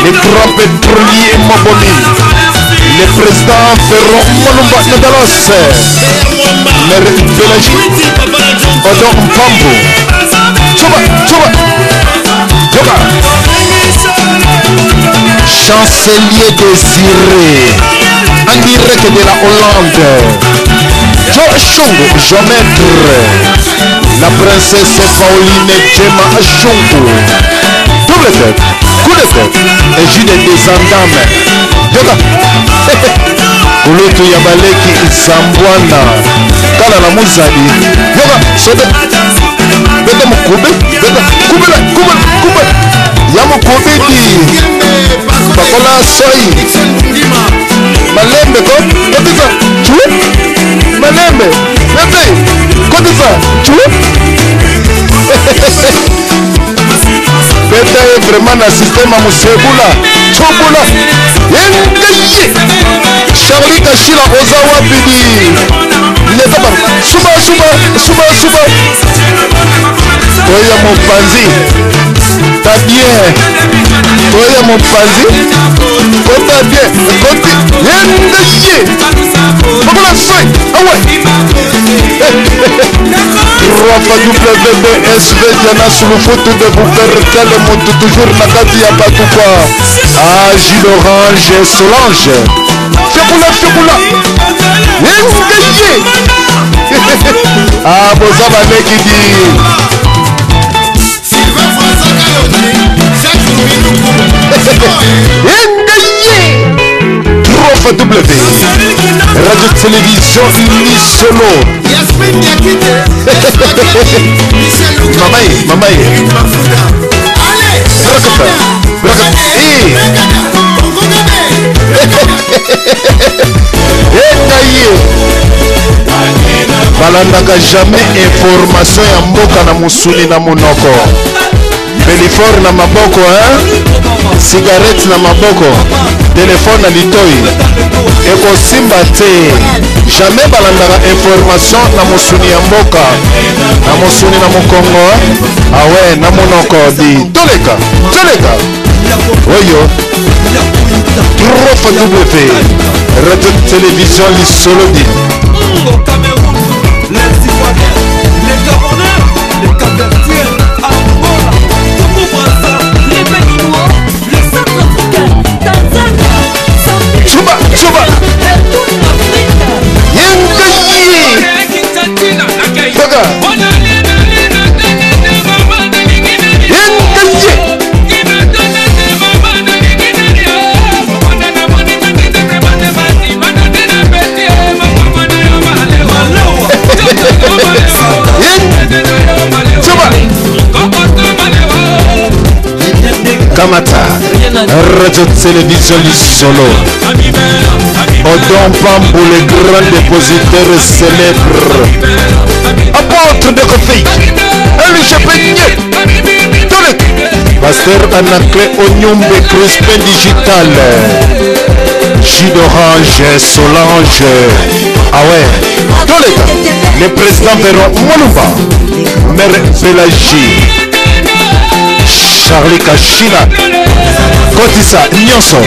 le grand pétrolier Moboli, le président Ferron Molumba Nadalos, maire Pélagie, Odon Mpambo, Tchouba, chancelier désiré, en direct de la Hollande, Joe Chongo, géomètre, la princesse Pauline Djema Chongo, double tête, coup de tête, et Jude des Andames, Yoga, Kulutu Yabaleki Zambwana, Kala la Muzadi, Yoga, Soda, Beta Mukube, Beta, Kubela, Yamo Kubedi, Pakola Soy, Malembe, Kotisa, Chou, Malembe, Bebe, Kotisa, Chou. Beta est vraiment un système à Mousseboula, Choboula, Yengaye, Charlie Kachila, Ozawa Bidi, Netaba, Suba, Oya mon panzi, t'as bien, Oya mon panzi, t'as bien, Koti, Yengaye, Pakola Soy, ah ouais. Rafa WBSV Diana sur le photo de vous faire quel monte toujours Nakati Yabatouka. Ah, Gilles Orange et Solange. Fioboula. Yengaye. Ah, Bozabane qui dit. Yengaye. Rafa W. Radio Télévision Unisolo. Mamaye. Balandaka jamais information ya mboka na musuni na monoko. Belifort na maboko, cigarette na maboko, téléphone na litoi. Eko simba te. Jamais balandaka information na musuni ya mboka. Na musuni na mokongo. Ah ouais, na monoko di. Toleka. Oyo. Trop W. Radio Télévision Lisolo di. Les Ivoiriens, les Gabonais, les Cap-Verdiens, Angola, Togo Brazza, les Béninois, les Centrafricains, Tanzania, Zambie, Chuba. et toute l'Afrique. Kamata, Radio Télévision Lisolo, Odon Pambo, le grand dépositaire célèbre, apôtre de Kofi, LGP, Pasteur Anaclé Onyombe Crispin Digital, Jus d'Orange, Solange, ah ouais, Toleka, le président Ferron Molumba, Mère Pélagie, Charlie Kachila, Kotisa Nyonso,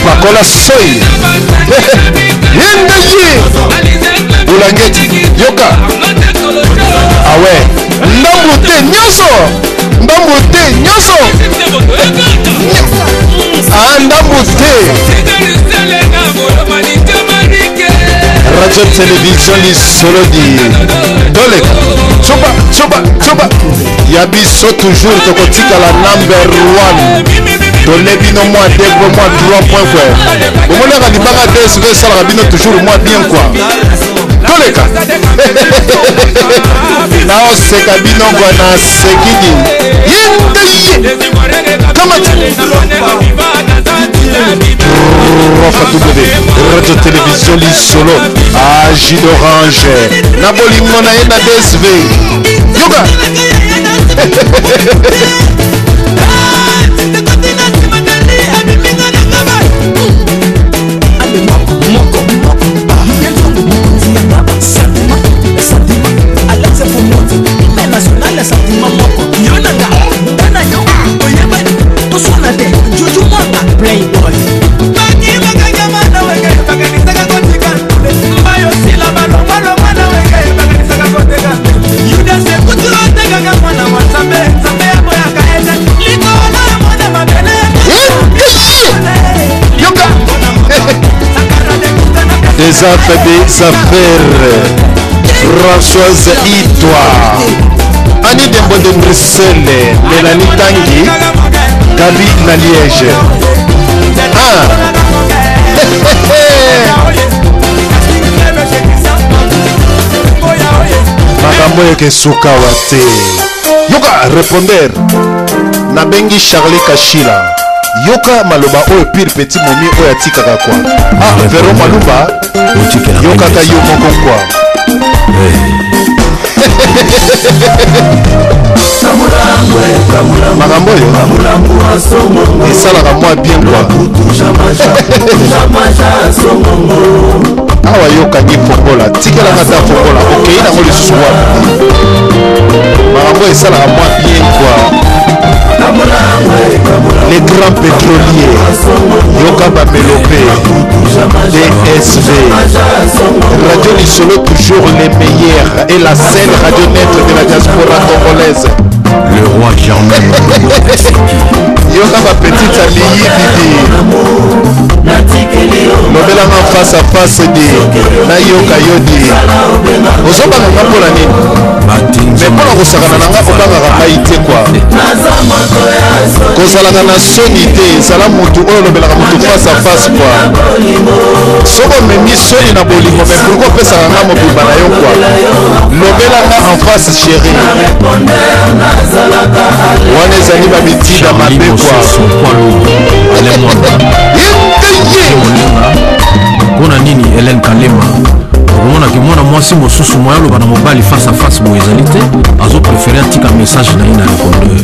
Pakola Soy, Yengaye, Boulangeti, Yoka, ah ouais, Ndamboute Nyonso, ah Ndamboute, Radio Télévision Lisolo di Dolek, Choba, Yabiso toujours tokotika la number 1. Donnez bino moi 2 moi 3 points quoi. Au moins la libanga DSV ça la bino toujours moi bien quoi. Doleka. Nao seka bino kwa na sekidi. Yengaye. Kama Radio Télévision Lisolo, Agi d'Orange, Napoli Mona et DSV. Yoga. National Zaf des affaires Françoise Idouard Annie Dembo de Bruxelles Mélanie Tanguy Gabi na Liège makambo yeke suka wate yoka répondeur nabengi Charlie Kashila yoka maloba oyo pire petit momi oyo atikaka kwa Vero Malumba yokaka yo moko kwa makambo oyo esalaka mwa bien kwa awa yokaki fongola tikelanga ta fongola okei nango lisusu wapi makambo esalaka mwa bien kwa les grands pétroliers yoka bamelope DSV Radio Lisolo toujours les meilleurs et la seule radio maître de la diaspora congolaise le roi Germain yoka bapetite aliyi bibi lobelanga face à face di nayoka yo di ozobanganga mpona nini me mpona kosakana nanga obangaka mai te kwa kozalaka na soni te ezala mutu oyo olobelaka mutu face à face kwa soko omemi soni na bolingo me pourkui opesaka nga mobimba na yo kwa lobelanga en face chéri wana ezali bamitida mabe kwa mpona nini Hélène Kalema okomonaki mwana mwasi mosusu moya aloba na mobali face à face boye ezali te azopréféré atika message na ye na répondeur.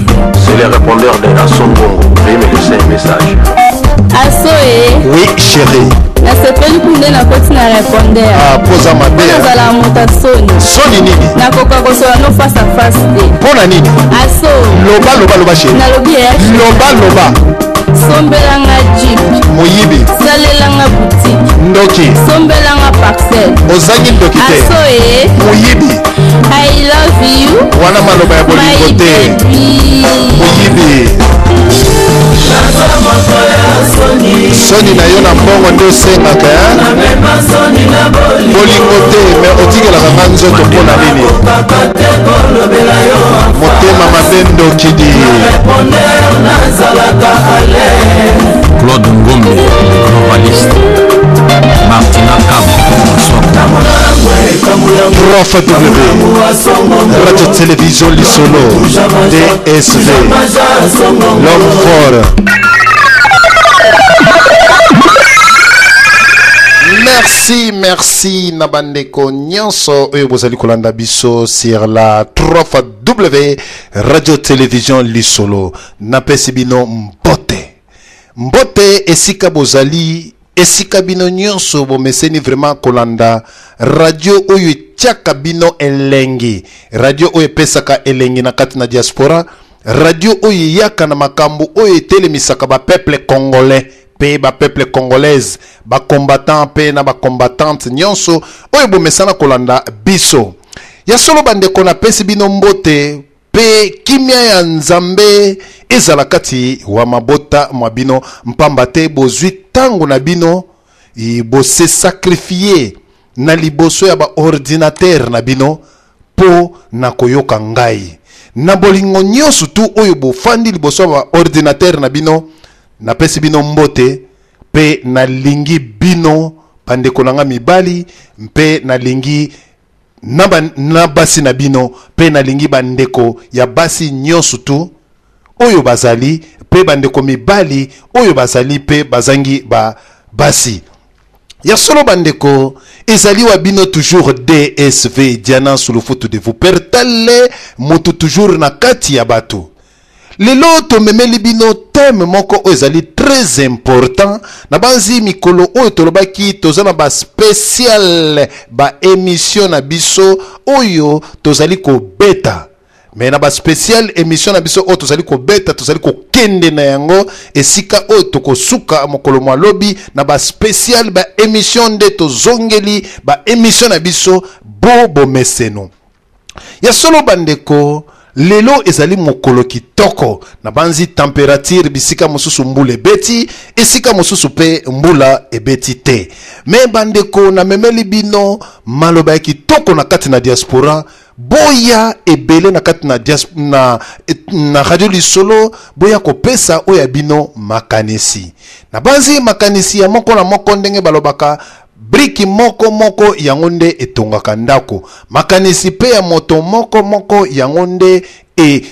C'est le répondeur de Asson Bongo. Veuillez me laisser un message. Asso oui chéri nasepeli kunde na koti na répondeur poza mabe nazala moto soni soni nini nakoka kosola no face à face te mpona nini aso loba chéri nalobi loba sombelanga jeep moyibi salelanga boutique ndoki sombelanga parcelle ozangi ndoki te aso moyibi I love you wana maloba ya bolingo te moyibi soni na yo na mbongo nde osengaka bolingo te me otikelaka nga nzoto mpona nini motema mabe ndokidi Claude Ngombe globaliste Martina Kam Prof W Radio Télévision Lisolo DSV l'homme fort. Merci Nabandeko Nyonso oyo bozali kolanda biso sur la 3W Radio Télévision Lisolo napesi bino mbote esika bozali esika bino nyonso bomeseni vraiment kolanda radio oyo tiaka bino elengi radio oyo pesaka elengi na kati na diaspora radio oyo yaka na makambo oyo etelemisaka ba peuple congolais pe ba peuple congolaise ba combattant pe na ba combattante nyonso oyo bomesana kolanda biso ya solo bandeko na pesi bino mbote pe kimia ya nzambe ezala kati wa mabota mwa bino mpamba te bozwi tango na bino bose sacrifier na liboso ya ba ordinateur na bino po na koyoka ngai na bolingo nyonso tu oyo bofandi liboso ya ba ordinateur na bino na pesi bino mbote pe na lingi bino bandeko nanga mibali mpe na lingi na basi na bino pe na lingi bandeko ya basi nyonso tu oyo bazali pe bandeko mibali oyo bazali pe bazangi ba basi ya solo bandeko ezali wa bino toujours DSV Diana sous le foot de vous pertale moto toujours na kati ya bato lelo tomemeli bino thème moko oyo ezali très important na banzi mikolo oyo tolobaki tozana ba spécial ba émission na biso oyo tozali ko beta mais na ba spécial émission na biso oyo tozali ko beta tozali ko kende na yango esika oyo tokosuka mokolo mwa lobi na ba spécial ba émission nde tozongeli ba émission na biso bobo meseno ya solo bandeko lelo ezali mokolo kitoko na banzi température bisika mosusu mbula ebeti esika mosusu pe mbula ebeti te me bandeko na memeli bino maloba ya kitoko na kati na diaspora boya ebele na kati na radio lisolo boya kopesa oya bino makanisi na banzi makanisi ya moko na moko ndenge balobaka briki moko yango nde etongaka ndako makanisi pe ya moto moko yango nde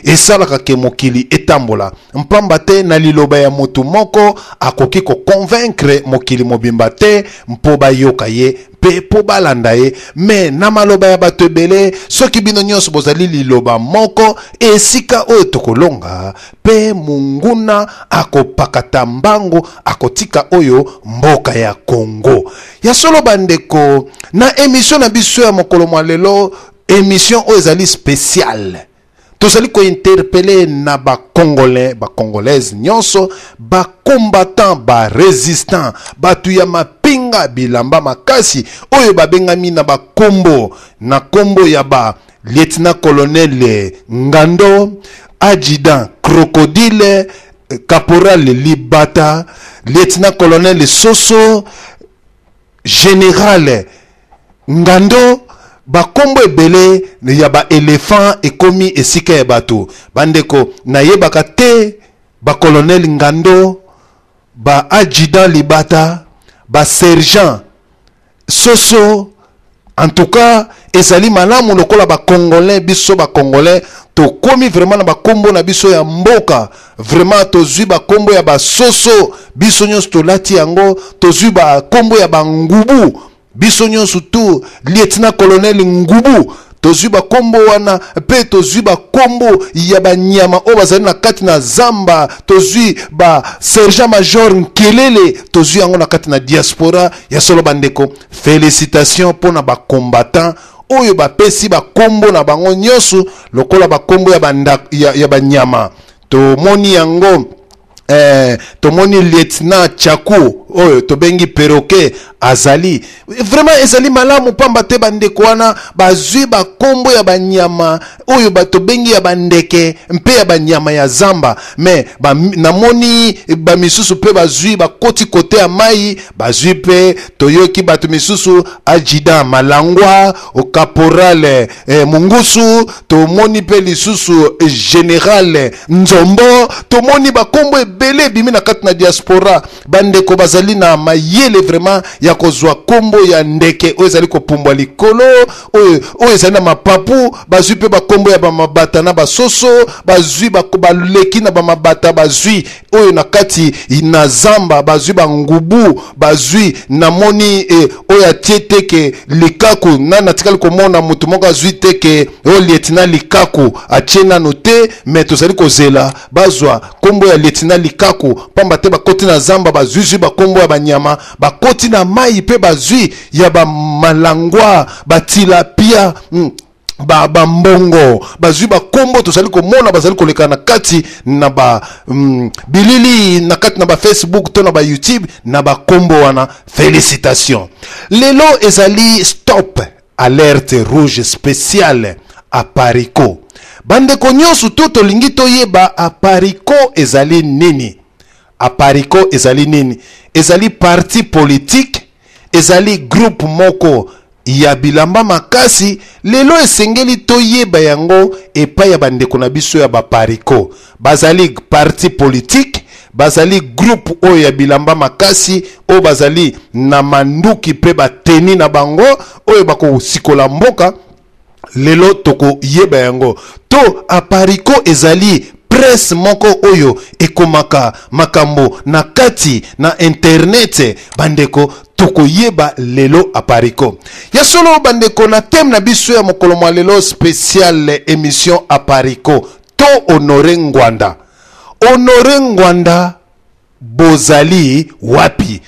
esalaka ke mokili etambola mpamba te na liloba ya motu moko akoki koconvaincre mokili mobimba te mpo bayoka ye pe po balanda ye me na maloba ya bato ebele soki bino nyonso bozali liloba moko esika oyo tokolonga pe munguna akopakata mbango akotika oyo mboka ya Congo ya solo bandeko na émission na biso ya mokolo mwa lelo émission oyo ezali spéciale tozali ko interpeller na ba congolais ba congolaise nyonso ba combattant ba résistant batu ya mapinga bilamba makasi oyo babengami na ba kombo ya ba lieutenant colonel Ngando adjudant Crocodile caporal Libata lieutenant colonel Soso général Ngando bakombo ebele ya ba éléphant ekomi esika ya bato bandeko na yebaka te ba colonel Ngando ba adjudant Libata ba sergent Soso en tout cas ezali malamu lokola ba congolais biso ba congolais to komi vraiment na ba kombo na biso ya mboka vraiment tozui ba kombo ya ba Soso biso nyonso tolati yango tozui ba kombo ya ba Ngubu biso nyonso tu lieutenant colonel Ngubu tozui ba kombo wana pe tozui ba kombo ya ba nyama o bazali na kati na zamba tozui ba sergent major Nkelele tozui yango na kati na diaspora ya solo bandeko félicitations pour na ba combattant oyo ba pesi ba kombo na bango nyonso lokola ba kombo ya ba nyama to moni yango tomoni lieutenant Chaku oyo tobengi perroquet azali vraiment ezali malamu pamba te bandeko wana bazui ba kombo ya banyama oyo batobengi ya bandeke mpe ya banyama ya zamba me namoni ba misusu pe bazui ba koti kote ya mai bazui pe toyoki bato misusu adjudant Malangwa o caporal Mungusu tomoni pe lisusu général Nzombo tomoni ba kombo ebele bimi na kati na diaspora bandeko bazali na mayele vraiment ya kozwa kombo ya ndeke oyo ezali kopumbwa likolo oyo ezali na mapapu bazwi pe bakombo ya bamabata na basoso bazwi baleki na bamabata bazwi oyo na kati na zamba bazwi bangubu bazwi namoni oyo atie teke likaku na tikali komona mutu moko azwi teke oyo lieutenant Likaku atie nano te me tozali kozela bazwa kombo ya lieutenant Likaku pamba te bakoti na zamba bazwi bakombo ya banyama bakoti na mai pe bazwi ya ba malangwa batilapia ba mbongo bazwi ba kombo tozali komona bazali koleka na kati na ba bilili na kati na ba Facebook to na ba YouTube na ba kombo wana félicitations lelo ezali stop alerte rouge spéciale à Parico bandeko nyonso to tolingi toyeba a Parico ezali nini a Parico ezali nini ezali parti politique ezali groupe moko ya bilamba makasi lelo esengeli toyeba yango epai ya bandeko na biso ya ba Parico bazali parti politique bazali groupe oyo ya bilamba makasi oyo bazali na manduki pe bateni na bango oyo bako sikola mboka lelo toko yeba yango to a Parico ezali presse moko oyo ekomaka makambo na kati na internet bandeko toko yeba lelo a Parico ya solo bandeko na thème na biso ya mokolo mwa lelo spécial émission a Parico to Honoré Ngwanda bozali wapi